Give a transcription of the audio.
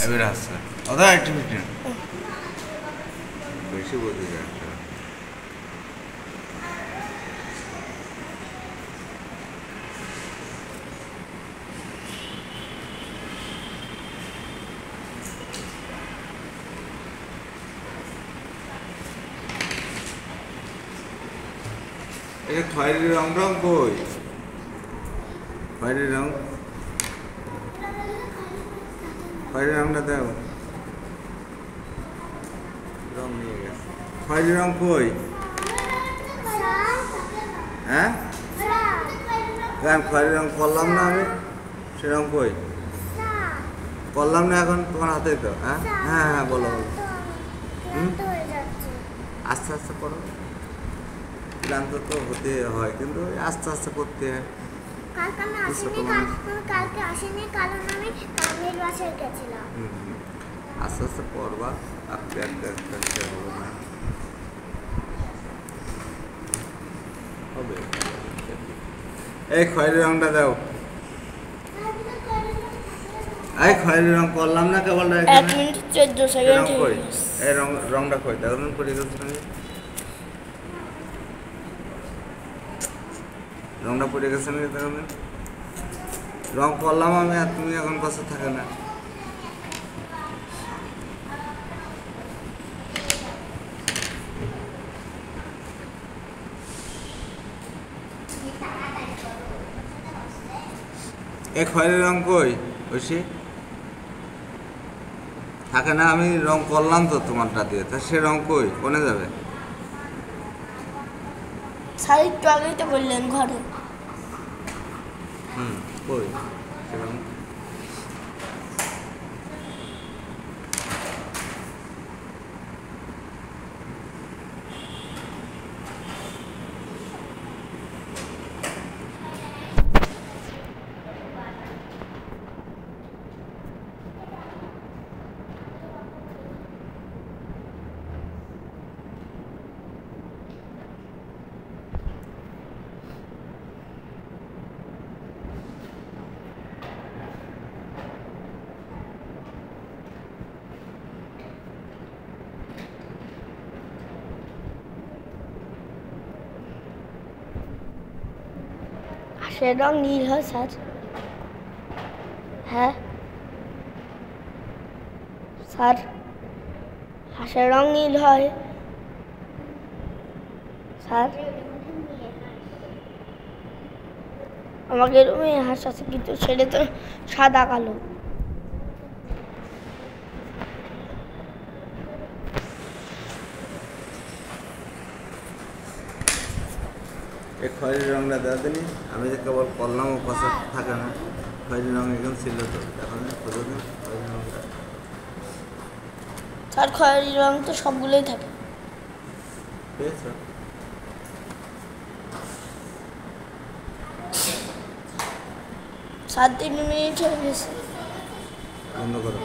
এবারে আসছে ওটা অ্যাক্টিভিটি বেশি বলতে যায় এই খয়েরি রংটা কই খয়েরি রংটা দাও রং নিয়ে গেছে খয়েরি রং কই হ্যাঁ কেন খয়েরি রং করলাম না আমি সে রং কই করলাম না এখন তোমার হাতে তো হ্যাঁ হ্যাঁ হ্যাঁ বলো আস্তে আস্তে করো ক্লান্ত তো হতে হয় কিন্তু আস্তে আস্তে করতে হয় আস্তে আস্তে করবা আস্তে আস্তে হবে না হবে এই খয়েরি রংটা দাও এই খয়েরি রং করলাম না কেবল 1 মিনিট 14 সেকেন্ড এই রংটা কই দেখুন করে গেছে রংটা পড়ে গেছে না দেখুন রং করলাম আমি আর তুমি এখন বসে থাকে না এই খয়েরি রং কই ঐশী থাকে না আমি রং করলাম তো তোমারটা দিয়ে তা সে রং কই কোনে যাবে সাইড তো আগেই তো বললেন ঘরে কই সে রং হাঁসের রং নীল হয় স্যার হ্যাঁ স্যার হাঁসের রং নীল হয় স্যার আমাকে রুমে হাঁস আছে কিন্তু ছেড়ে তো সাদা কালো এই খয়েরি রংটা দেওয়া দিনি আমি যে কেবল করলাম ও পাশে থাকে না খয়েরি রং এখন ছিল তো এখন খুঁজে দিন খয়েরি রংটা স্যার খয়েরি রং তো সবগুলোই থাকে পেয়েছো স্যার 3 মিনিট হয়ে গেছে বন্ধ করো